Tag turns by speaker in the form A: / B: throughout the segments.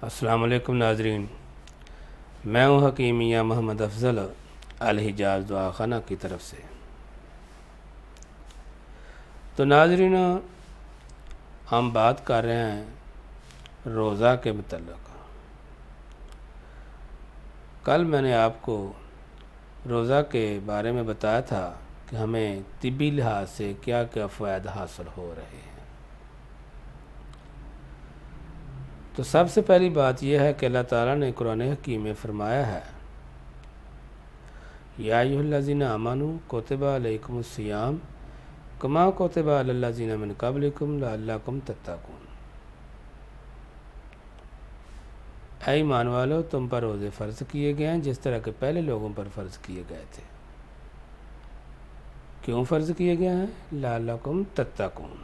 A: السلام علیکم ناظرین، میں ہوں حکیم میاں محمد افضل الحجاز دعا خانہ کی طرف سے۔ تو ناظرین، ہم بات کر رہے ہیں روزہ کے متعلق۔ کل میں نے آپ کو روزہ کے بارے میں بتایا تھا کہ ہمیں طبی لحاظ سے کیا کیا فوائد حاصل ہو رہے ہیں۔ تو سب سے پہلی بات یہ ہے کہ اللہ تعالیٰ نے قرآن حکیم میں فرمایا ہے، یا ایھا الذین آمنوا کتب علیکم الصیام کما کتب علی الذین من قبلکم لعلکم تتقون۔ اے ایمان والو، تم پر روزے فرض کیے گئے ہیں جس طرح کہ پہلے لوگوں پر فرض کیے گئے تھے۔ کیوں فرض کیے گئے ہیں؟ لعلکم تتقون،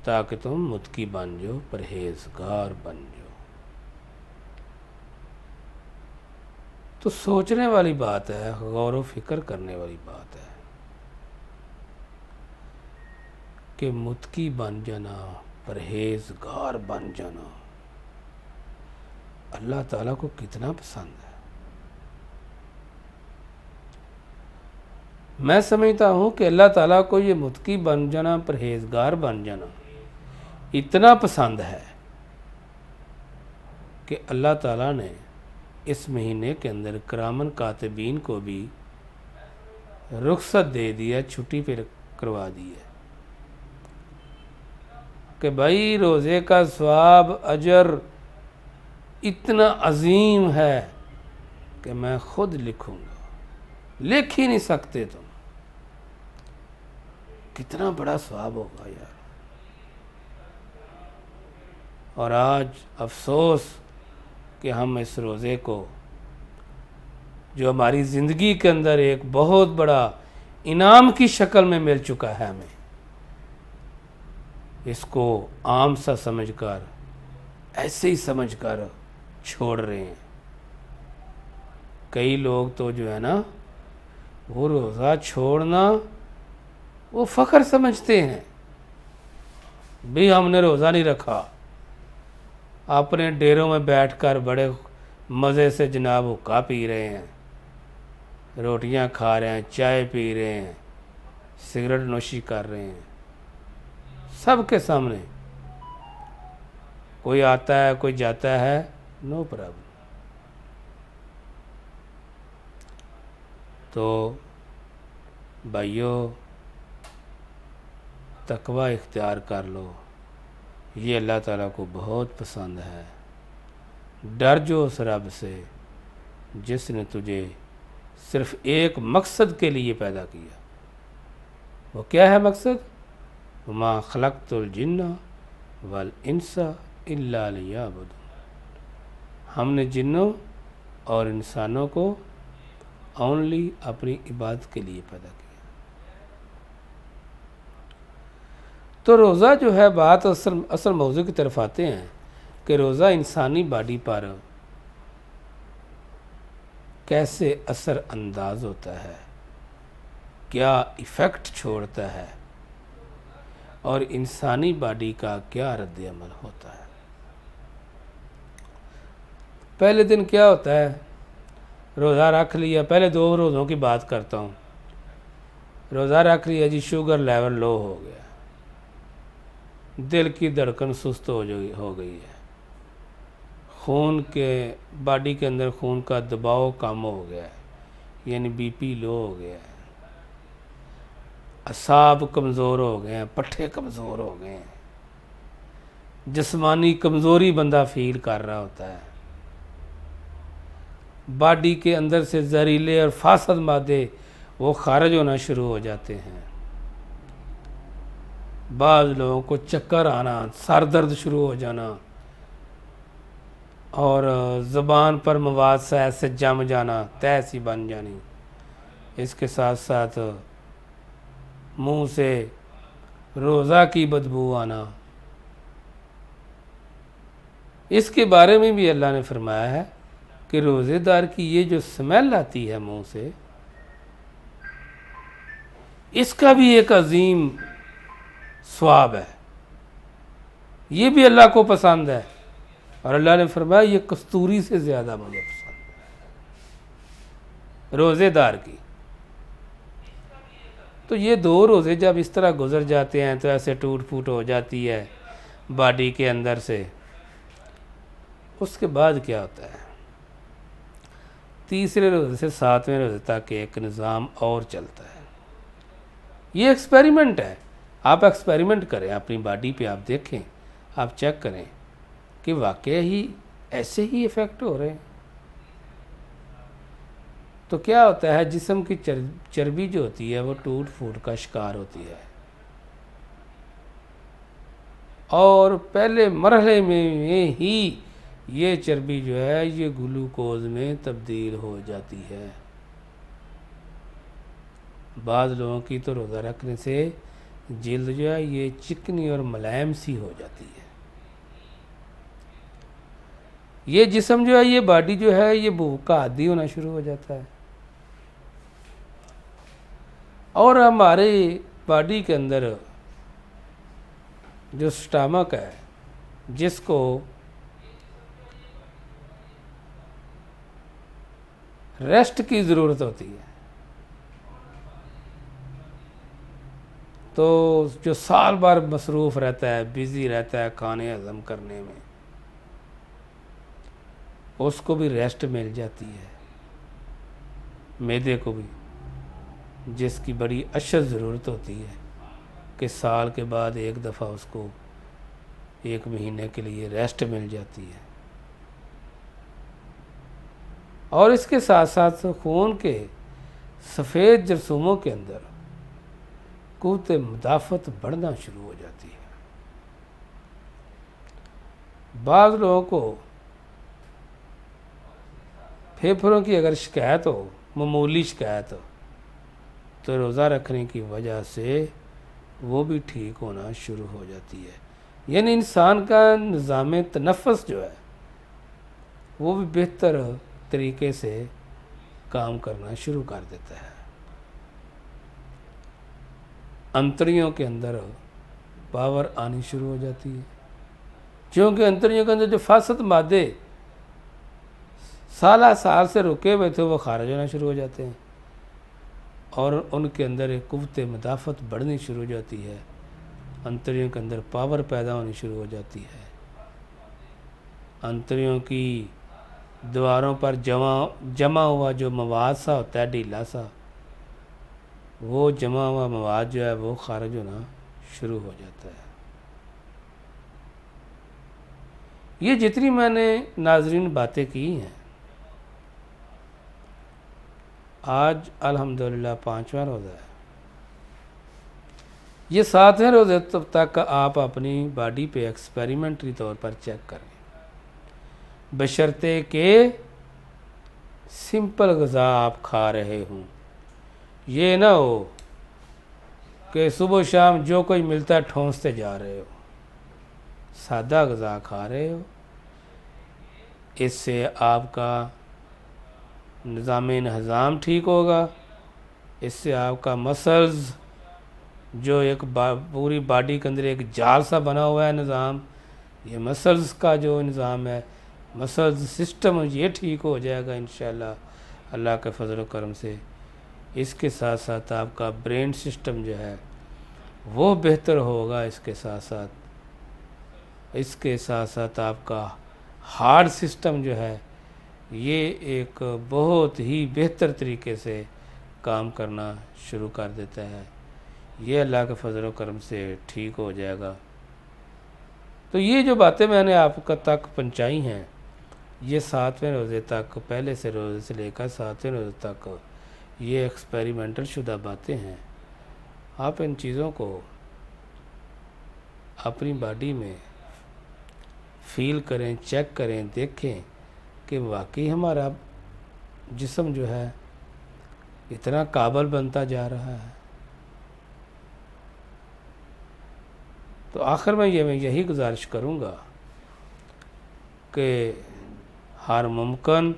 A: تاکہ تم متقی بن جاؤ، پرہیزگار بن جاؤ۔ تو سوچنے والی بات ہے، غور و فکر کرنے والی بات ہے کہ متقی بن جانا، پرہیزگار بن جانا اللہ تعالیٰ کو کتنا پسند ہے۔ میں سمجھتا ہوں کہ اللہ تعالیٰ کو یہ متقی بن جانا، پرہیزگار بن جانا اتنا پسند ہے کہ اللہ تعالیٰ نے اس مہینے کے اندر کرامن کاتبین کو بھی رخصت دے دیا، چھٹی پہ کروا دی ہے کہ بھائی روزے کا ثواب اجر اتنا عظیم ہے کہ میں خود لکھوں گا، لکھ ہی نہیں سکتے تم، کتنا بڑا ثواب ہوگا یار۔ اور آج افسوس کہ ہم اس روزے کو، جو ہماری زندگی کے اندر ایک بہت بڑا انعام کی شکل میں مل چکا ہے، ہمیں اس کو عام سا سمجھ کر، ایسے ہی سمجھ کر چھوڑ رہے ہیں۔ کئی لوگ تو جو ہے نا، وہ روزہ چھوڑنا وہ فخر سمجھتے ہیں، بھی ہم نے روزہ نہیں رکھا، اپنے ڈیروں میں بیٹھ کر بڑے مزے سے جناب حقہ پی رہے ہیں، روٹیاں کھا رہے ہیں، چائے پی رہے ہیں، سگریٹ نوشی کر رہے ہیں، سب کے سامنے۔ کوئی آتا ہے، کوئی جاتا ہے، نو پرابلم۔ تو بھائیو، تقوی اختیار کر لو، یہ اللہ تعالیٰ کو بہت پسند ہے۔ ڈر جو اس رب سے جس نے تجھے صرف ایک مقصد کے لیے پیدا کیا۔ وہ کیا ہے مقصد؟ وَمَا خَلَقْتُ الْجِنَّ وَالْإِنسَ إِلَّا لِيَعْبُدُونِ۔ ہم نے جنوں اور انسانوں کو اونلی اپنی عبادت کے لیے پیدا کیا۔ تو روزہ جو ہے، بات اصل موضوع کی طرف آتے ہیں کہ روزہ انسانی باڈی پر کیسے اثر انداز ہوتا ہے، کیا ایفیکٹ چھوڑتا ہے، اور انسانی باڈی کا کیا رد عمل ہوتا ہے۔ پہلے دن کیا ہوتا ہے؟ روزہ رکھ لیا، پہلے 2 روزوں کی بات کرتا ہوں۔ روزہ رکھ لیا جی، شوگر لیول لو ہو گیا، دل کی دھڑکن سست ہو گئی ہے، خون کے باڈی کے اندر خون کا دباؤ کم ہو گیا ہے، یعنی بی پی لو ہو گیا ہے، اعصاب کمزور ہو گئے ہیں، پٹھے کمزور ہو گئے ہیں، جسمانی کمزوری بندہ فیل کر رہا ہوتا ہے، باڈی کے اندر سے زہریلے اور فاسد مادے وہ خارج ہونا شروع ہو جاتے ہیں، بعض لوگوں کو چکر آنا، سر درد شروع ہو جانا، اور زبان پر مواد سا ایسے جم جانا، تہہ سی بن جانی، اس کے ساتھ ساتھ منہ سے روزہ کی بدبو آنا۔ اس کے بارے میں بھی اللہ نے فرمایا ہے کہ روزے دار کی یہ جو سمیل آتی ہے منہ سے، اس کا بھی ایک عظیم ثواب ہے، یہ بھی اللہ کو پسند ہے۔ اور اللہ نے فرمایا یہ کستوری سے زیادہ مجھے پسند ہے روزے دار کی۔ تو یہ 2 روزے جب اس طرح گزر جاتے ہیں تو ایسے ٹوٹ پھوٹ ہو جاتی ہے باڈی کے اندر سے، اس کے بعد کیا ہوتا ہے؟ تیسرے روزے سے 7ویں روزے تک ایک نظام اور چلتا ہے۔ یہ ایکسپیریمنٹ ہے، آپ ایکسپیریمنٹ کریں اپنی باڈی پہ، آپ دیکھیں، آپ چیک کریں کہ واقعی ہی ایسے ہی ایفیکٹ ہو رہے ہیں۔ تو کیا ہوتا ہے، جسم کی چربی جو ہوتی ہے وہ ٹوٹ پھوٹ کا شکار ہوتی ہے، اور پہلے مرحلے میں ہی یہ چربی جو ہے یہ گلوکوز میں تبدیل ہو جاتی ہے۔ بعض لوگوں کی تو روزہ رکھنے سے جلد جو ہے یہ چکنی اور ملائم سی ہو جاتی ہے۔ یہ جسم جو ہے، یہ باڈی جو ہے یہ بھوک کا عادی ہونا شروع ہو جاتا ہے، اور ہمارے باڈی کے اندر جو سٹامک ہے، جس کو ریسٹ کی ضرورت ہوتی ہے، تو جو سال بھر مصروف رہتا ہے، بزی رہتا ہے کھانے ہضم کرنے میں، اس کو بھی ریسٹ مل جاتی ہے، معدے کو بھی، جس کی بڑی اشد ضرورت ہوتی ہے کہ سال کے بعد ایک دفعہ اس کو 1 مہینے کے لیے ریسٹ مل جاتی ہے۔ اور اس کے ساتھ ساتھ خون کے سفید جرثوموں کے اندر قوت مدافعت بڑھنا شروع ہو جاتی ہے۔ بعض لوگوں کو پھیپھڑوں کی اگر شکایت ہو، معمولی شکایت ہو، تو روزہ رکھنے کی وجہ سے وہ بھی ٹھیک ہونا شروع ہو جاتی ہے۔ یعنی انسان کا نظام تنفس جو ہے وہ بھی بہتر طریقے سے کام کرنا شروع کر دیتا ہے۔ انتڑیوں کے اندر پاور آنی شروع ہو جاتی ہے، کیونکہ انتڑیوں کے اندر جو فاسد مادے سالہ سال سے رکے ہوئے تھے وہ خارج ہونا شروع ہو جاتے ہیں، اور ان کے اندر ایک قوت مدافعت بڑھنی شروع ہو جاتی ہے، انتڑیوں کے اندر پاور پیدا ہونی شروع ہو جاتی ہے، انتڑیوں کی دیواروں پر جمع ہوا جو مواد سا ہوتا ہے، ڈھیلا سا، وہ جمع ہوا مواد جو ہے وہ خارج ہونا شروع ہو جاتا ہے۔ یہ جتنی میں نے ناظرین باتیں کی ہیں، آج الحمدللہ 5واں روزہ ہے، یہ 7ویں روزے تک آپ اپنی باڈی پہ ایکسپیریمنٹری طور پر چیک کریں، بشرطے کہ سمپل غذا آپ کھا رہے ہوں۔ یہ نہ ہو کہ صبح و شام جو کوئی ملتا ہے ٹھونستے جا رہے ہو، سادہ غذا کھا رہے ہو۔ اس سے آپ کا نظام انہضام ٹھیک ہوگا، اس سے آپ کا مسلز جو ایک پوری باڈی کے اندر ایک جال سا بنا ہوا ہے نظام، یہ مسلز کا جو نظام ہے، مسلز سسٹم، یہ ٹھیک ہو جائے گا انشاءاللہ اللہ کے فضل و کرم سے۔ اس کے ساتھ ساتھ آپ کا برین سسٹم جو ہے وہ بہتر ہوگا، اس کے ساتھ ساتھ آپ کا ہارٹ سسٹم جو ہے یہ ایک بہت ہی بہتر طریقے سے کام کرنا شروع کر دیتا ہے، یہ اللہ کے فضل و کرم سے ٹھیک ہو جائے گا۔ تو یہ جو باتیں میں نے آپ تک پہنچائی ہیں، یہ 7ویں روزے تک، پہلے سے روزے سے لے کر 7ویں روزے تک یہ ایکسپیریمنٹل شدہ باتیں ہیں۔ آپ ان چیزوں کو اپنی باڈی میں فیل کریں، چیک کریں، دیکھیں کہ واقعی ہمارا جسم جو ہے اتنا قابل بنتا جا رہا ہے۔ تو آخر میں یہی گزارش کروں گا کہ ہر ممکن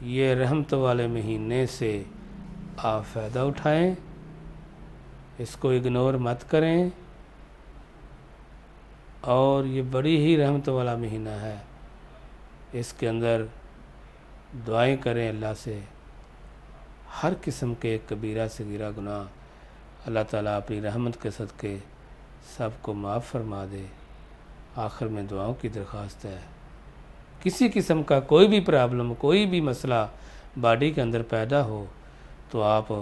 A: یہ رحمت والے مہینے سے آپ فائدہ اٹھائیں، اس کو اگنور مت کریں، اور یہ بڑی ہی رحمت والا مہینہ ہے، اس کے اندر دعائیں کریں اللہ سے، ہر قسم کے کبیرہ صغیرہ گناہ اللہ تعالیٰ اپنی رحمت کے صدقے سب کو معاف فرما دے۔ آخر میں دعاؤں کی درخواست ہے، کسی قسم کا کوئی بھی پرابلم، کوئی بھی مسئلہ باڈی کے اندر پیدا ہو تو آپ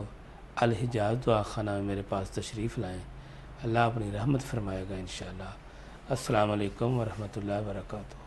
A: الحجاز دعا خانہ میں میرے پاس تشریف لائیں، اللہ اپنی رحمت فرمائے گا انشاءاللہ۔ السلام علیکم ورحمۃ اللہ وبرکاتہ۔